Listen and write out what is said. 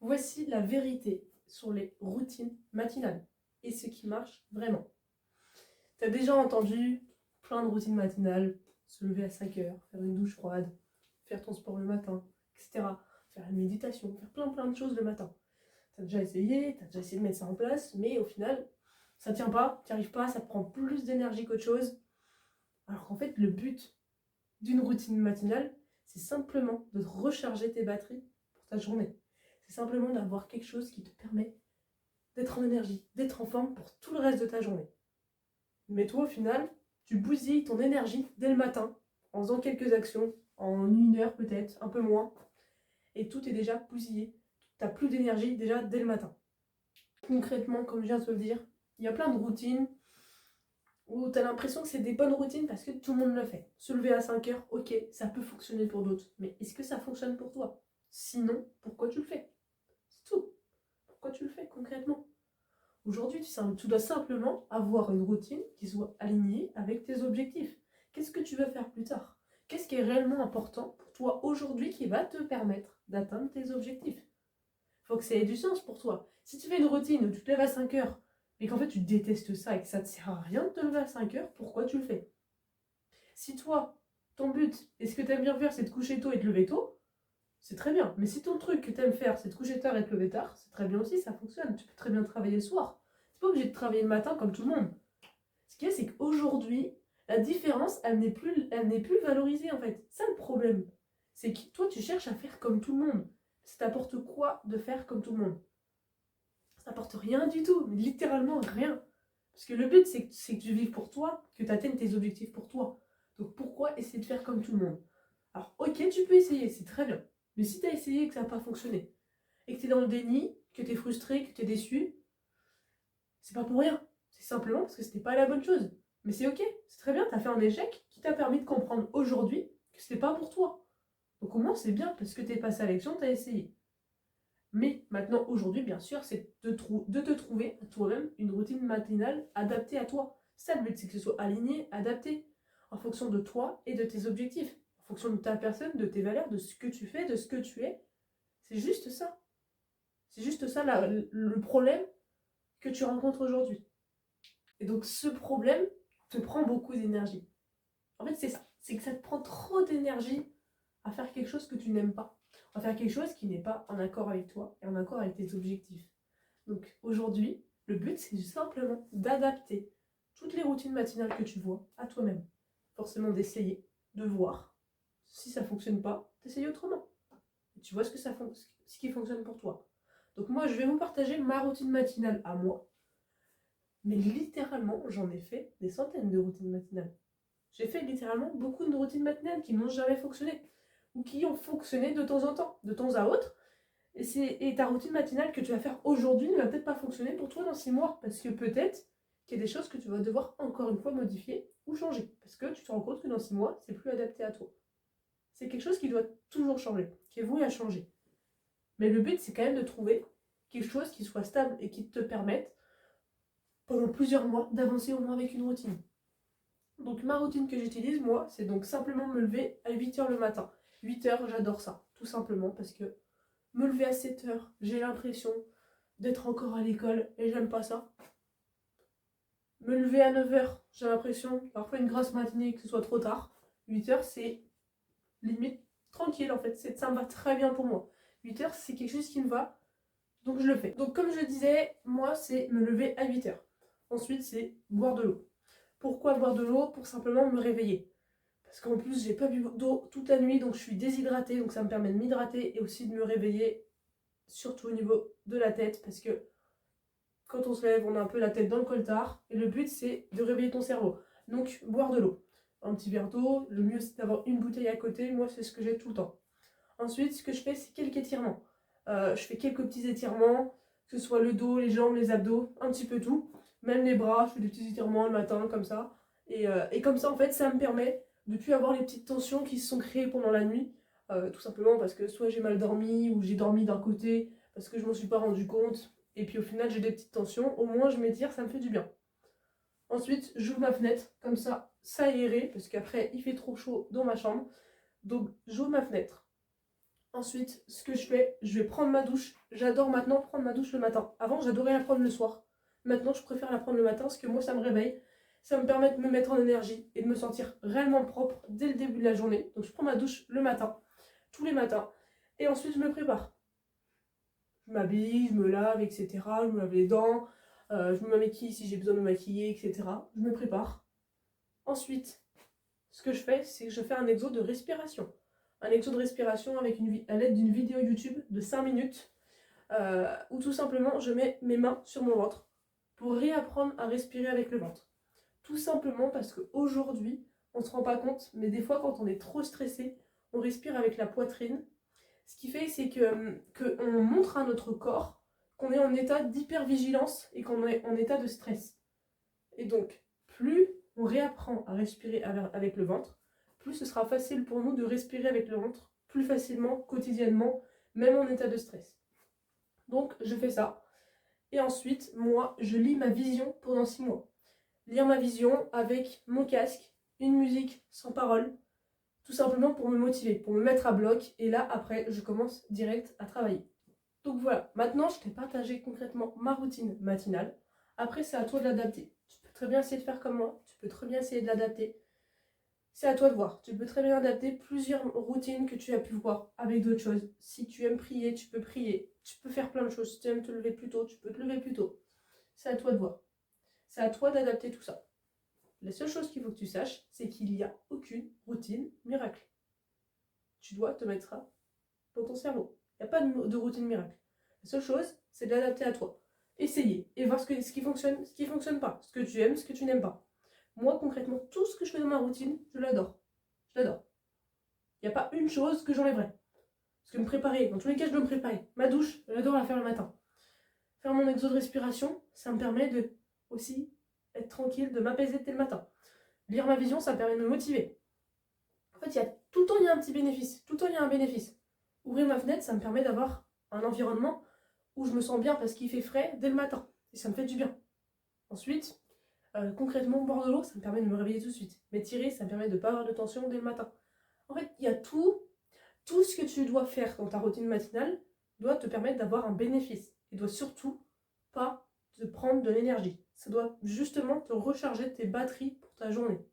Voici la vérité sur les routines matinales et ce qui marche vraiment. Tu as déjà entendu plein de routines matinales, se lever à 5 heures, faire une douche froide, faire ton sport le matin, etc. Faire une méditation, faire plein de choses le matin. Tu as déjà essayé, de mettre ça en place, mais au final, ça tient pas, tu n'y arrives pas, ça te prend plus d'énergie qu'autre chose. Alors qu'en fait, le but d'une routine matinale, c'est simplement de recharger tes batteries pour ta journée. C'est simplement d'avoir quelque chose qui te permet d'être en énergie, d'être en forme pour tout le reste de ta journée. Mais toi, au final, tu bousilles ton énergie dès le matin, en faisant quelques actions, en 1 heure peut-être, un peu moins, et tout est déjà bousillé. Tu n'as plus d'énergie déjà dès le matin. Concrètement, comme je viens de te le dire, il y a plein de routines où tu as l'impression que c'est des bonnes routines parce que tout le monde le fait. Se lever à 5 heures, ok, ça peut fonctionner pour d'autres, mais est-ce que ça fonctionne pour toi? Sinon, pourquoi tu le fais? C'est tout. Pourquoi tu le fais concrètement? Aujourd'hui, tu dois simplement avoir une routine qui soit alignée avec tes objectifs. Qu'est-ce que tu veux faire plus tard? Qu'est-ce qui est réellement important pour toi aujourd'hui qui va te permettre d'atteindre tes objectifs? Il faut que ça ait du sens pour toi. Si tu fais une routine où tu te lèves à 5 heures, mais qu'en fait tu détestes ça et que ça ne te sert à rien de te lever à 5 heures, pourquoi tu le fais? Si toi, ton but et ce que tu aimes bien faire, c'est de coucher tôt et de te lever tôt, c'est très bien. Mais si ton truc que tu aimes faire, c'est de coucher tard et de te lever tard, c'est très bien aussi, ça fonctionne. Tu peux très bien travailler le soir. Tu n'es pas obligé de travailler le matin comme tout le monde. Ce qu'il y a, c'est qu'aujourd'hui, la différence, elle n'est plus valorisée en fait. C'est ça le problème. C'est que toi, tu cherches à faire comme tout le monde. Ça t'apporte quoi de faire comme tout le monde? Ça t'apporte rien du tout, littéralement rien. Parce que le but, c'est que tu vives pour toi, que tu atteignes tes objectifs pour toi. Donc pourquoi essayer de faire comme tout le monde? Alors ok, tu peux essayer, c'est très bien. Mais si tu as essayé et que ça n'a pas fonctionné, et que tu es dans le déni, que tu es frustré, que tu es déçu, c'est pas pour rien. C'est simplement parce que c'était pas la bonne chose. Mais c'est ok, c'est très bien, tu as fait un échec qui t'a permis de comprendre aujourd'hui que c'était pas pour toi. Donc au moins c'est bien parce que tu es passé à l'action, tu as essayé. Mais maintenant, aujourd'hui, bien sûr, c'est de te trouver à toi-même une routine matinale adaptée à toi. Ça, le but, c'est que ce soit aligné, adapté, en fonction de toi et de tes objectifs, en fonction de ta personne, de tes valeurs, de ce que tu fais, de ce que tu es. C'est juste ça. C'est juste ça le problème que tu rencontres aujourd'hui. Et donc, ce problème te prend beaucoup d'énergie. En fait, c'est ça. C'est que ça te prend trop d'énergie à faire quelque chose que tu n'aimes pas. À faire quelque chose qui n'est pas en accord avec toi et en accord avec tes objectifs. Donc aujourd'hui, le but, c'est simplement d'adapter toutes les routines matinales que tu vois à toi-même. Forcément d'essayer, de voir. Si ça ne fonctionne pas, d'essayer autrement. Et tu vois ce qui fonctionne pour toi. Donc moi, je vais vous partager ma routine matinale à moi. Mais littéralement, j'en ai fait des centaines de routines matinales. J'ai fait littéralement beaucoup de routines matinales qui n'ont jamais fonctionné. Ou qui ont fonctionné de temps en temps, de temps à autre. Et ta routine matinale que tu vas faire aujourd'hui ne va peut-être pas fonctionner pour toi dans 6 mois. Parce que peut-être qu'il y a des choses que tu vas devoir encore une fois modifier ou changer. Parce que tu te rends compte que dans 6 mois, c'est plus adapté à toi. C'est quelque chose qui doit toujours changer, qui est voué à changer. Mais le but, c'est quand même de trouver quelque chose qui soit stable et qui te permette, pendant plusieurs mois, d'avancer au moins avec une routine. Donc ma routine que j'utilise, moi, c'est donc simplement me lever à 8h le matin. 8h, j'adore ça, tout simplement, parce que me lever à 7h, j'ai l'impression d'être encore à l'école et j'aime pas ça. Me lever à 9h, j'ai l'impression, parfois une grasse matinée, que ce soit trop tard. 8h, c'est limite tranquille en fait, ça me va très bien pour moi. 8h, c'est quelque chose qui me va, donc je le fais. Donc comme je disais, moi, c'est me lever à 8h. Ensuite, c'est boire de l'eau. Pourquoi boire de l'eau? Pour simplement me réveiller. Parce qu'en plus, j'ai pas bu d'eau toute la nuit, donc je suis déshydratée, donc ça me permet de m'hydrater et aussi de me réveiller, surtout au niveau de la tête, parce que quand on se lève, on a un peu la tête dans le coltard, et le but c'est de réveiller ton cerveau. Donc, boire de l'eau. Un petit verre d'eau, le mieux c'est d'avoir une bouteille à côté, moi c'est ce que j'ai tout le temps. Ensuite, ce que je fais, c'est quelques étirements. Je fais quelques petits étirements, que ce soit le dos, les jambes, les abdos, un petit peu tout. Même les bras, je fais des petits étirements le matin, comme ça. Et comme ça, en fait, ça me permet de ne plus avoir les petites tensions qui se sont créées pendant la nuit. Tout simplement parce que soit j'ai mal dormi, ou j'ai dormi d'un côté, parce que je m'en suis pas rendu compte. Et puis au final, j'ai des petites tensions. Au moins, je m'étire, ça me fait du bien. Ensuite, j'ouvre ma fenêtre, comme ça aéré, parce qu'après, il fait trop chaud dans ma chambre. Donc, j'ouvre ma fenêtre. Ensuite, ce que je fais, je vais prendre ma douche. J'adore maintenant prendre ma douche le matin. Avant, j'adorais la prendre le soir. Maintenant, je préfère la prendre le matin parce que moi, ça me réveille. Ça me permet de me mettre en énergie et de me sentir réellement propre dès le début de la journée. Donc, je prends ma douche le matin, tous les matins. Et ensuite, je me prépare. Je m'habille, je me lave, etc. Je me lave les dents. Je me maquille si j'ai besoin de me maquiller, etc. Je me prépare. Ensuite, ce que je fais, c'est que je fais un exo de respiration. Un exo de respiration avec à l'aide d'une vidéo YouTube de 5 minutes où tout simplement je mets mes mains sur mon ventre pour réapprendre à respirer avec le ventre. Tout simplement parce qu'aujourd'hui, on ne se rend pas compte, mais des fois quand on est trop stressé, on respire avec la poitrine. Ce qui fait, c'est qu'on montre à notre corps qu'on est en état d'hypervigilance et qu'on est en état de stress. Et donc, plus on réapprend à respirer avec le ventre, plus ce sera facile pour nous de respirer avec le ventre plus facilement, quotidiennement, même en état de stress. Donc, je fais ça. Et ensuite, moi, je lis ma vision pendant 6 mois. Lire ma vision avec mon casque, une musique sans parole, tout simplement pour me motiver, pour me mettre à bloc. Et là, après, je commence direct à travailler. Donc voilà, maintenant, je t'ai partagé concrètement ma routine matinale. Après, c'est à toi de l'adapter. Tu peux très bien essayer de faire comme moi, tu peux très bien essayer de l'adapter. C'est à toi de voir. Tu peux très bien adapter plusieurs routines que tu as pu voir avec d'autres choses. Si tu aimes prier, tu peux prier. Tu peux faire plein de choses. Si tu aimes te lever plus tôt, tu peux te lever plus tôt. C'est à toi de voir. C'est à toi d'adapter tout ça. La seule chose qu'il faut que tu saches, c'est qu'il n'y a aucune routine miracle. Tu dois te mettre ça dans ton cerveau. Il n'y a pas de routine miracle. La seule chose, c'est de l'adapter à toi. Essayer et voir ce qui fonctionne, ce qui ne fonctionne pas, ce que tu aimes, ce que tu n'aimes pas. Moi, concrètement, tout ce que je fais dans ma routine, je l'adore. Je l'adore. Il n'y a pas une chose que j'enlèverais. Parce que me préparer, dans tous les cas, je dois me préparer. Ma douche, j'adore la faire le matin. Faire mon exo de respiration, ça me permet de aussi être tranquille, de m'apaiser dès le matin. Lire ma vision, ça me permet de me motiver. En fait, tout le temps, il y a un petit bénéfice. Tout le temps, il y a un bénéfice. Ouvrir ma fenêtre, ça me permet d'avoir un environnement où je me sens bien parce qu'il fait frais dès le matin. Et ça me fait du bien. Ensuite, concrètement, boire de l'eau, ça me permet de me réveiller tout de suite. M'étirer, ça me permet de ne pas avoir de tension dès le matin. En fait, il y a tout ce que tu dois faire dans ta routine matinale doit te permettre d'avoir un bénéfice. Il doit surtout pas te prendre de l'énergie. Ça doit justement te recharger tes batteries pour ta journée.